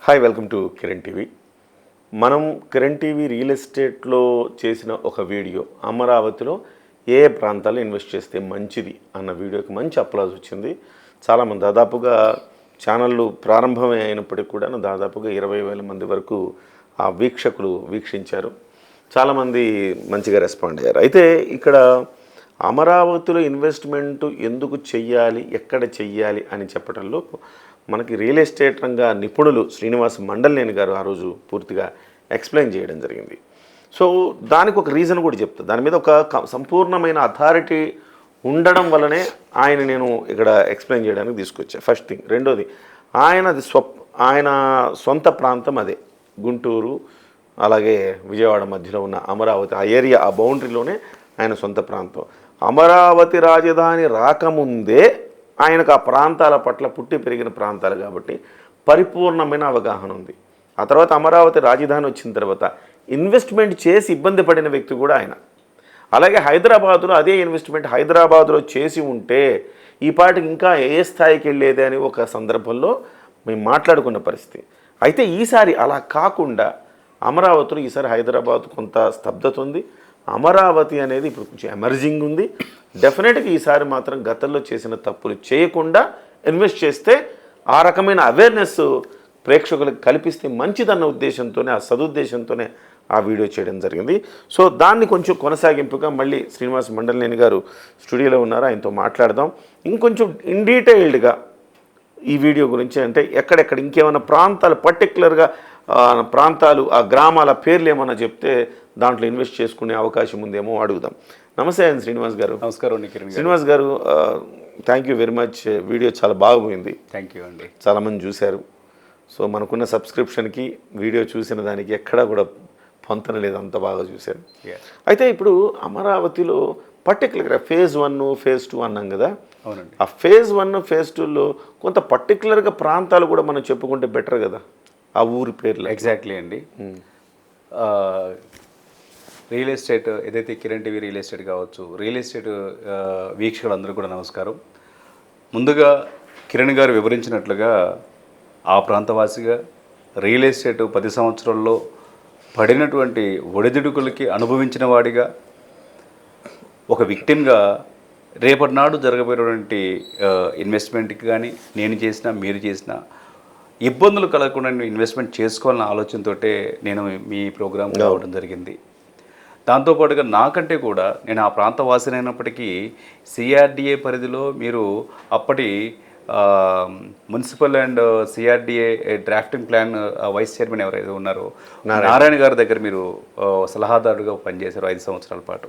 Hi, welcome to Kiran TV. మనం Kiran TV real ఎస్టేట్లో చేసిన ఒక వీడియో, అమరావతిలో ఏ ప్రాంతాల్లో ఇన్వెస్ట్ చేస్తే మంచిది అన్న వీడియోకి మంచి అప్లాజ్ వచ్చింది. చాలామంది దాదాపుగా ఛానళ్ళు ప్రారంభమే అయినప్పటికీ కూడా దాదాపుగా 20,000 మంది వరకు ఆ వీక్షకులు వీక్షించారు. చాలామంది మంచిగా రెస్పాండ్ అయ్యారు. అయితే ఇక్కడ అమరావతిలో ఇన్వెస్ట్మెంట్ ఎందుకు చెయ్యాలి, ఎక్కడ చెయ్యాలి అని చెప్పడంలో మనకి రియల్ ఎస్టేట్ రంగ నిపుణులు శ్రీనివాస్ మండల్నేని గారు ఆ రోజు పూర్తిగా ఎక్స్ప్లెయిన్ చేయడం జరిగింది. సో దానికి ఒక రీజన్ కూడా చెప్తా. దాని మీద ఒక సంపూర్ణమైన అథారిటీ ఉండడం వల్లనే నేను ఇక్కడ ఎక్స్ప్లెయిన్ చేయడానికి తీసుకొచ్చా. First thing. రెండోది, ఆయన సొంత ప్రాంతం అదే గుంటూరు, అలాగే విజయవాడ మధ్యలో ఉన్న అమరావతి, ఆ ఏరియా, ఆ బౌండరీలోనే ఆయన సొంత ప్రాంతం. అమరావతి రాజధాని రాకముందే ఆయనకు ఆ ప్రాంతాల పట్ల పుట్టి పెరిగిన ప్రాంతాలు కాబట్టి పరిపూర్ణమైన అవగాహన ఉంది. ఆ తర్వాత అమరావతి రాజధాని వచ్చిన తర్వాత ఇన్వెస్ట్మెంట్ చేసి ఇబ్బంది పడిన వ్యక్తి కూడా ఆయన. అలాగే హైదరాబాదులో అదే ఇన్వెస్ట్మెంట్ హైదరాబాదులో చేసి ఉంటే ఈ పాటికి ఇంకా ఏ స్థాయికి వెళ్ళేది అని ఒక సందర్భంలో మేము మాట్లాడుకున్న పరిస్థితి. అయితే ఈసారి అలా కాకుండా అమరావతిలో ఈసారి హైదరాబాద్ కొంత స్తబ్దత ఉంది. అమరావతి అనేది ఇప్పుడు కొంచెం ఎమర్జింగ్ ఉంది. డెఫినెట్గా ఈసారి మాత్రం గతంలో చేసిన తప్పులు చేయకుండా ఇన్వెస్ట్ చేస్తే ఆ రకమైన అవేర్నెస్ ప్రేక్షకులకు కల్పిస్తే మంచిదన్న ఉద్దేశంతోనే, ఆ సదుద్దేశంతోనే ఆ వీడియో చేయడం జరిగింది. సో దాన్ని కొంచెం కొనసాగింపుగా మళ్ళీ శ్రీనివాస్ మండల్నేని గారు స్టూడియోలో ఉన్నారు, ఆయనతో మాట్లాడదాం. ఇంకొంచెం ఇన్ డీటెయిల్డ్గా ఈ వీడియో గురించి, అంటే ఎక్కడెక్కడ ఇంకేమైనా ప్రాంతాలు పర్టికులర్గా ప్రాంతాలు, ఆ గ్రామాల పేర్లు ఏమన్నా చెప్తే దాంట్లో ఇన్వెస్ట్ చేసుకునే అవకాశం ఉందేమో అడుగుదాం. నమస్తే అండి శ్రీనివాస్ గారు. నమస్కారం శ్రీనివాస్ గారు, thank you very much. Video చాలా బాగుపోయింది. థ్యాంక్ యూ అండి. చాలామంది చూశారు. సో మనకున్న సబ్స్క్రిప్షన్కి వీడియో చూసిన దానికి ఎక్కడా కూడా పొంతన లేదు, అంత బాగా చూశారు. అయితే ఇప్పుడు అమరావతిలో పర్టికులర్గా ఫేజ్ 1, ఫేజ్ 2 అన్నాం కదా. అవునండి. ఆ ఫేజ్ 1, ఫేజ్ 2లో కొంత పర్టికులర్గా ప్రాంతాలు కూడా మనం చెప్పుకుంటే బెటర్ కదా, ఆ ఊరి పేర్లు. ఎగ్జాక్ట్లీ అండి. రియల్ ఎస్టేట్ ఏదైతే కిరణ్ టీవీ రియల్ ఎస్టేట్ కావచ్చు, రియల్ ఎస్టేట్ వీక్షకులందరూ కూడా నమస్కారం. ముందుగా కిరణ్ గారు వివరించినట్లుగా ఆ ప్రాంతవాసిగా రియల్ ఎస్టేట్ 10 సంవత్సరాల్లో పడినటువంటి ఒడిదుడుకులకి అనుభవించిన వాడిగా, ఒక విక్టిమ్గా రేపటి నాడు జరగబోయేటువంటి ఇన్వెస్ట్మెంట్కి కానీ నేను చేసిన, మీరు చేసిన ఇబ్బందులు కలగకుండా నేను ఇన్వెస్ట్మెంట్ చేసుకోవాలన్న ఆలోచనతో నేను మీ ప్రోగ్రాం రావడం జరిగింది. దాంతోపాటుగా నాకంటే కూడా నేను ఆ ప్రాంత వాసినైనప్పటికీ సిఆర్డిఏ పరిధిలో మీరు అప్పటి municipal and CRDA drafting plan vice chairman ఎవరైతే ఉన్నారో నారాయణ గారి దగ్గర మీరు సలహాదారుగా పనిచేశారు 5 సంవత్సరాల పాటు.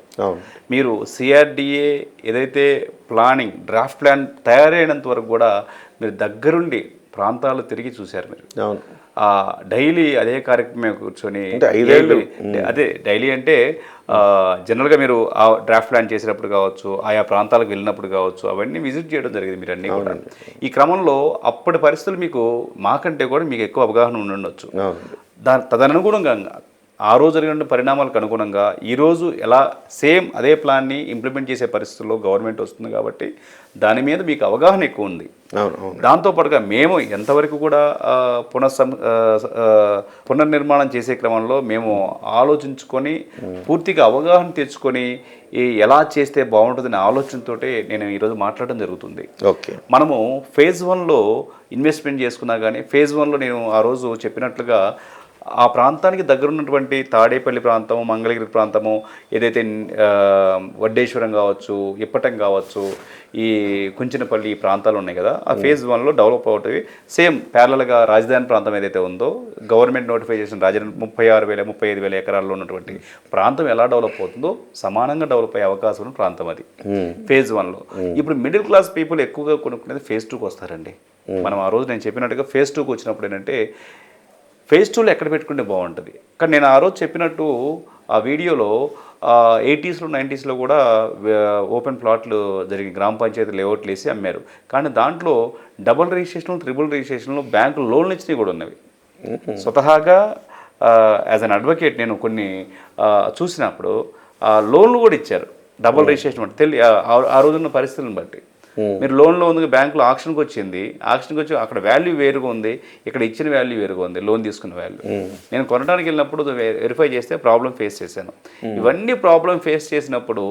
మీరు సిఆర్డిఏ ఏదైతే ప్లానింగ్ డ్రాఫ్ట్ ప్లాన్ తయారైనంత వరకు కూడా మీరు దగ్గరుండి ప్రాంతాలు తిరిగి చూశారు. మీరు డైలీ అదే కార్యక్రమం కూర్చొని, అదే డైలీ అంటే జనరల్గా మీరు ఆ డ్రాఫ్ట్ ప్లాన్ చేసినప్పుడు కావచ్చు, ఆయా ప్రాంతాలకు వెళ్ళినప్పుడు కావచ్చు, అవన్నీ విజిట్ చేయడం జరిగింది మీరు అన్నీ కూడా. ఈ క్రమంలో అప్పటి పరిస్థితులు మీకు మాకంటే కూడా మీకు ఎక్కువ అవగాహన ఉండొచ్చు. తదనుగుణంగా ఆ రోజు జరిగిన పరిణామాలకు అనుగుణంగా ఈరోజు ఎలా సేమ్ అదే ప్లాన్ని ఇంప్లిమెంట్ చేసే పరిస్థితుల్లో గవర్నమెంట్ వస్తుంది కాబట్టి దాని మీద మీకు అవగాహన ఎక్కువ ఉంది. దాంతోపాటుగా మేము ఎంతవరకు కూడా పునర్నిర్మాణం చేసే క్రమంలో మేము ఆలోచించుకొని పూర్తిగా అవగాహన తెచ్చుకొని ఎలా చేస్తే బాగుంటుందనే ఆలోచనతో నేను ఈరోజు మాట్లాడడం జరుగుతుంది. మనము ఫేజ్ 1లో ఇన్వెస్ట్మెంట్ చేసుకున్నా కానీ ఫేజ్ 1లో నేను ఆ రోజు చెప్పినట్లుగా ఆ ప్రాంతానికి దగ్గరున్నటువంటి తాడేపల్లి ప్రాంతము, మంగళగిరి ప్రాంతము, ఏదైతే వడ్డేశ్వరం కావచ్చు, ఇప్పటం కావచ్చు, ఈ కుంచినపల్లి ఈ ప్రాంతాలు ఉన్నాయి కదా, ఆ ఫేజ్ 1లో డెవలప్ అవుతాయి. సేమ్ ప్యారలల్గా రాజధాని ప్రాంతం ఏదైతే ఉందో గవర్నమెంట్ నోటిఫై చేసిన రాజధాని 35,000 ఎకరాల్లో ఉన్నటువంటి ప్రాంతం ఎలా డెవలప్ అవుతుందో సమానంగా డెవలప్ అయ్యే అవకాశం ఉన్న ప్రాంతం అది ఫేజ్ 1లో. ఇప్పుడు మిడిల్ క్లాస్ పీపుల్ ఎక్కువగా కొనుక్కునేది ఫేజ్ 2కి వస్తారండి. మనం ఆ రోజు నేను చెప్పినట్టుగా ఫేజ్ 2కి వచ్చినప్పుడు ఏంటంటే ఫేజ్ 2లో ఎక్కడ పెట్టుకుంటే బాగుంటుంది. కానీ నేను ఆ రోజు చెప్పినట్టు ఆ వీడియోలో 80s, 90s కూడా ఓపెన్ ప్లాట్లు జరిగి గ్రామ పంచాయతీ లేఅవుట్లు వేసి అమ్మారు. కానీ దాంట్లో డబుల్ రిజిస్ట్రేషన్లు, ట్రిపుల్ రిజిస్ట్రేషన్లు, బ్యాంకులు లోన్లు ఇచ్చినవి కూడా ఉన్నవి. స్వతహాగా యాజ్ అన్ అడ్వకేట్ నేను కొన్ని చూసినప్పుడు లోన్లు కూడా ఇచ్చారు డబుల్ రిజిస్ట్రేషన్ అంటే ఆ రోజున్న పరిస్థితులను బట్టి. మీరు లోన్లో ఉంది బ్యాంకులో ఆక్షన్కి వచ్చింది, ఆక్షన్కి వచ్చి అక్కడ వాల్యూ వేరుగా ఉంది, ఇక్కడ ఇచ్చిన వాల్యూ వేరుగా ఉంది, లోన్ తీసుకున్న వాల్యూ. నేను కొనడానికి వెళ్ళినప్పుడు వెరిఫై చేస్తే ప్రాబ్లం ఫేస్ చేశాను. ఇవన్నీ ప్రాబ్లం ఫేస్ చేసినప్పుడు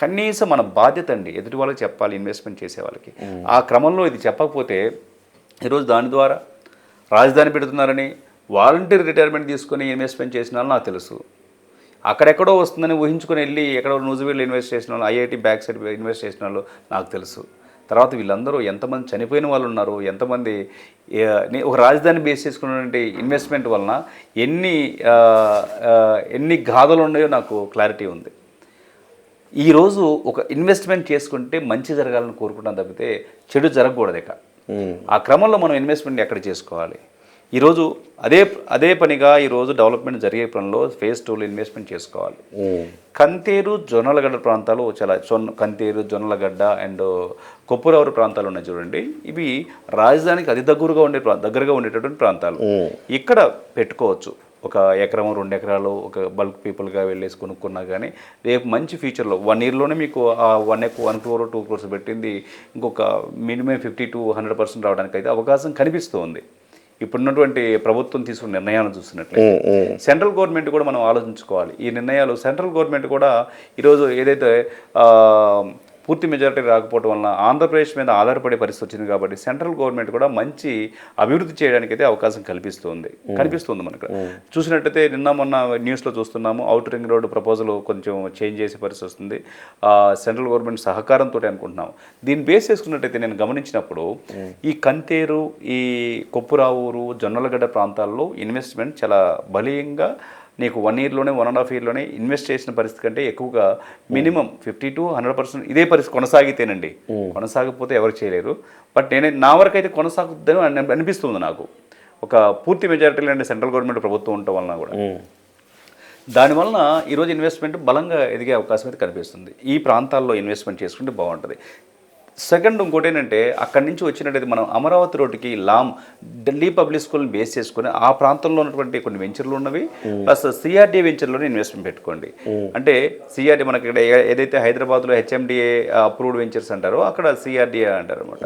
కనీసం మన బాధ్యత అండి ఎదుటి వాళ్ళకి చెప్పాలి, ఇన్వెస్ట్మెంట్ చేసే వాళ్ళకి. ఆ క్రమంలో ఇది చెప్పకపోతే ఈరోజు దాని ద్వారా రాజధాని పెడుతున్నారని వాలంటీర్ రిటైర్మెంట్ తీసుకొని ఇన్వెస్ట్మెంట్ చేసిన వాళ్ళు నాకు తెలుసు. అక్కడెక్కడో వస్తుందని ఊహించుకొని వెళ్ళి ఎక్కడో న్యూజివీడ్లో ఇన్వెస్ట్ చేసిన వాళ్ళు, ఐఐటి బ్యాక్ సైడ్ ఇన్వెస్ట్ చేసిన వాళ్ళు నాకు తెలుసు. తర్వాత వీళ్ళందరూ ఎంతమంది చనిపోయిన వాళ్ళు ఉన్నారు, ఎంతమంది ఒక రాజధాని బేస్ చేసుకున్నటువంటి ఇన్వెస్ట్మెంట్ వలన ఎన్ని గాథలు ఉన్నాయో నాకు క్లారిటీ ఉంది. ఈరోజు ఒక ఇన్వెస్ట్మెంట్ చేసుకుంటే మంచి జరగాలని కోరుకుంటాం తప్పితే చెడు జరగకూడదు. ఇక ఆ క్రమంలో మనం ఇన్వెస్ట్మెంట్ ఎక్కడ చేసుకోవాలి? ఈరోజు అదే పనిగా ఈరోజు డెవలప్మెంట్ జరిగే పనిలో ఫేజ్ 2లో ఇన్వెస్ట్మెంట్ చేసుకోవాలి. కంతేరు, జొన్నలగడ్డ ప్రాంతాలు చాలా కంతేరు, జొన్నలగడ్డ అండ్ కొప్పురవరు ప్రాంతాలు ఉన్నాయి చూడండి. ఇవి రాజధానికి అతి దగ్గరగా ఉండేటటువంటి ప్రాంతాలు. ఇక్కడ పెట్టుకోవచ్చు. ఒక ఎకరం 2 ఎకరాలు ఒక బల్క్ పీపుల్గా వెళ్ళేసి కొనుక్కున్నా కానీ రేపు మంచి ఫ్యూచర్లో 1 yearలోనే మీకు ఆ 1 crore 2 crores పెట్టింది ఇంకొక మినిమం 50 to 100% రావడానికి అయితే అవకాశం కనిపిస్తుంది. ఇప్పుడున్నటువంటి ప్రభుత్వం తీసుకున్న నిర్ణయాలను చూసినట్లయితే సెంట్రల్ గవర్నమెంట్ కూడా మనం ఆలోచించుకోవాలి. ఈ నిర్ణయాలు సెంట్రల్ గవర్నమెంట్ కూడా ఈరోజు ఏదైతే పూర్తి మెజారిటీ రాకపోవడం వలన ఆంధ్రప్రదేశ్ మీద ఆధారపడే పరిస్థితి వచ్చింది కాబట్టి సెంట్రల్ గవర్నమెంట్ కూడా మంచి అభివృద్ధి చేయడానికి అయితే అవకాశం కనిపిస్తుంది మనకు. చూసినట్టయితే నిన్న మొన్న న్యూస్లో చూస్తున్నాము, అవుటర్ రింగ్ రోడ్డు ప్రపోజల్ కొంచెం చేంజ్ చేసే పరిస్థితి వస్తుంది. సెంట్రల్ గవర్నమెంట్ సహకారంతో అనుకుంటున్నాము. దీన్ని బేస్ చేసుకున్నట్టయితే నేను గమనించినప్పుడు ఈ కంతేరు, ఈ కొప్పురావూరు, జొన్నలగడ్డ ప్రాంతాల్లో ఇన్వెస్ట్మెంట్ చాలా బలీయంగా నీకు 1 yearలోనే 1.5 yearలోనే ఇన్వెస్ట్ చేసిన పరిస్థితి కంటే ఎక్కువగా మినిమం 50 to 100% ఇదే పరిస్థితి కొనసాగితేనండి. కొనసాగకపోతే ఎవరు చేయలేరు. బట్ నా వరకు అయితే కొనసాగుద్దని అనిపిస్తుంది నాకు. ఒక పూర్తి మెజారిటీలో అంటే సెంట్రల్ గవర్నమెంట్ ప్రభుత్వం ఉండటం వలన కూడా దానివలన ఈరోజు ఇన్వెస్ట్మెంట్ బలంగా ఎదిగే అవకాశం అయితే కనిపిస్తుంది. ఈ ప్రాంతాల్లో ఇన్వెస్ట్మెంట్ చేసుకుంటే బాగుంటుంది. సెకండ్ ఇంకోటి ఏంటంటే అక్కడి నుంచి వచ్చినట్టయితే మనం అమరావతి రోడ్డుకి ఢిల్లీ పబ్లిక్ స్కూల్ని బేస్ చేసుకుని ఆ ప్రాంతంలో ఉన్నటువంటి కొన్ని వెంచర్లు ఉన్నవి ప్లస్ సిఆర్డీఏ వెంచర్లోనే ఇన్వెస్ట్మెంట్ పెట్టుకోండి. అంటే సిఆర్డీ మనకి ఇక్కడ ఏదైతే హైదరాబాద్లో హెచ్ఎండిఏ అప్రూవ్డ్ వెంచర్స్ అంటారో అక్కడ సిఆర్డీఏ అంటారు అనమాట.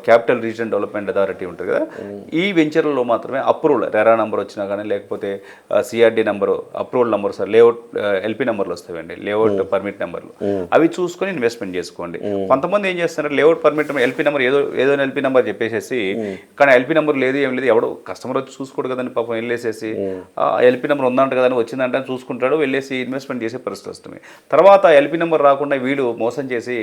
క్యాపిటల్ రీజన్ డెవలప్మెంట్ అథారిటీ ఉంటుంది కదా. ఈ వెంచర్లలో మాత్రమే అప్రూవ్డ్ రెరా నెంబర్ వచ్చినా కానీ లేకపోతే CRD number approved number sir layout LP నెంబర్లు వస్తాయండి, లేఅవుట్ పర్మిట్ నెంబర్లు. అవి చూసుకొని ఇన్వెస్ట్మెంట్ చేసుకోండి. కొంతమంది ఏం చేస్తున్నారు, లేఅవుట్ పర్మిట్ ఎల్పీ నెంబర్ ఏదో ఎల్పీ నెంబర్ చెప్పేసేసి కానీ ఎల్పీ నెంబర్ లేదు ఏం లేదు, ఎవడో కస్టమర్ వచ్చి చూసుకోడు కదని పాపం వెళ్ళేసేసి ఎల్పీ నెంబర్ ఉందంట కదని వచ్చిందంటే చూసుకుంటాడు, వెళ్ళేసి ఇన్వెస్ట్మెంట్ చేసే పరిస్థితి వస్తుంది. తర్వాత ఎల్పీ నెంబర్ రాకుండా వీడు మోసం చేసి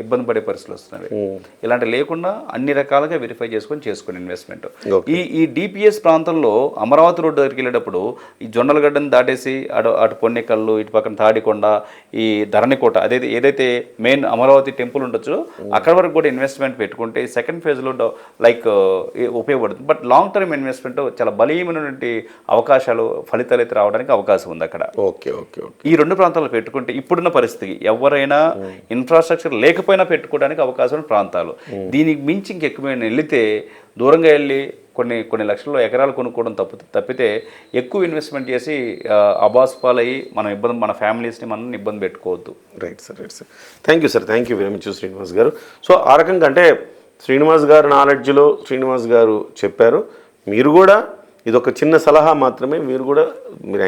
ఇబ్బంది పడే పరిస్థితులు వస్తున్నాయి. ఇలాంటి లేకుండా అన్ని రకాలుగా వెరిఫై చేసుకోండి ఇన్వెస్ట్మెంట్. ఈ డిపిఎస్ ప్రాంతంలో అమరావతి రోడ్డు దగ్గరికి వెళ్ళేటప్పుడు ఈ జొన్నలగడ్డని దాటేసి అటు పొన్నెకల్లు, ఇటు పక్కన తాడికొండ, ఈ ధరణికోట ఏదైతే మెయిన్ అమరావతి టెంపుల్ ఉండొచ్చు అక్కడ వరకు కూడా ఇన్వెస్ట్మెంట్ పెట్టుకుంటే సెకండ్ ఫేజ్లో ఉపయోగపడుతుంది. బట్ లాంగ్ టర్మ్ ఇన్వెస్ట్మెంట్ చాలా బలీయమైనటువంటి అవకాశాలు, ఫలితాలు అయితే రావడానికి అవకాశం ఉంది అక్కడ. ఈ 2 ప్రాంతాలు పెట్టుకుంటే ఇప్పుడున్న పరిస్థితి ఎవరైనా ఇన్ఫ్రాస్ట్రక్చర్ లేకపోయినా పెట్టుకోవడానికి అవకాశం ప్రాంతాలు. దీనికి మించి ఇంకెక్కువ వెళితే దూరంగా వెళ్ళి కొన్ని లక్షల్లో ఎకరాలు కొనుక్కోవడం తప్పితే ఎక్కువ ఇన్వెస్ట్మెంట్ చేసి అబాస్పాలయ్యి మన ఫ్యామిలీస్ని మనం ఇబ్బంది పెట్టుకోవద్దు. Right sir. Thank you very much Srinivas గారు. సో ఆ రకంగా అంటే శ్రీనివాస్ గారు నాలెడ్జ్లో శ్రీనివాస్ గారు చెప్పారు. మీరు కూడా ఇది ఒక చిన్న సలహా మాత్రమే, మీరు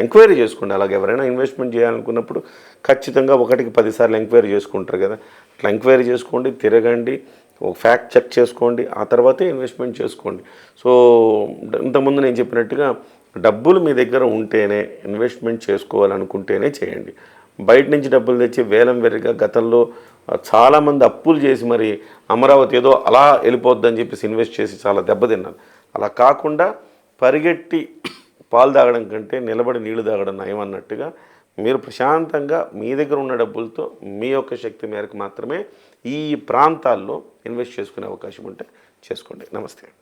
ఎంక్వైరీ చేసుకోండి. అలాగే ఎవరైనా ఇన్వెస్ట్మెంట్ చేయాలనుకున్నప్పుడు ఖచ్చితంగా 1కి 10 సార్లు ఎంక్వైరీ చేసుకుంటారు కదా, అట్లా ఎంక్వైరీ చేసుకోండి, తిరగండి, ఒక ఫ్యాక్ట్ చెక్ చేసుకోండి, ఆ తర్వాతే ఇన్వెస్ట్మెంట్ చేసుకోండి. సో ఇంతకుముందు నేను చెప్పినట్టుగా డబ్బులు మీ దగ్గర ఉంటేనే ఇన్వెస్ట్మెంట్ చేసుకోవాలనుకుంటేనే చేయండి. బయట నుంచి డబ్బులు తెచ్చి వేలం వెర్రిగా గతంలో చాలామంది అప్పులు చేసి మరి అమరావతి ఏదో అలా వెళ్ళిపోద్దని చెప్పేసి ఇన్వెస్ట్ చేసి చాలా దెబ్బతిన్నారు. అలా కాకుండా పరిగెట్టి పాలు తాగడం కంటే నిలబడి నీళ్లు తాగడం నయం అన్నట్టుగా మీరు ప్రశాంతంగా మీ దగ్గర ఉన్న డబ్బులతో మీ యొక్క శక్తి మేరకు మాత్రమే ఈ ప్రాంతాల్లో ఇన్వెస్ట్ చేసుకునే అవకాశం ఉంటే చేసుకోండి. నమస్తే.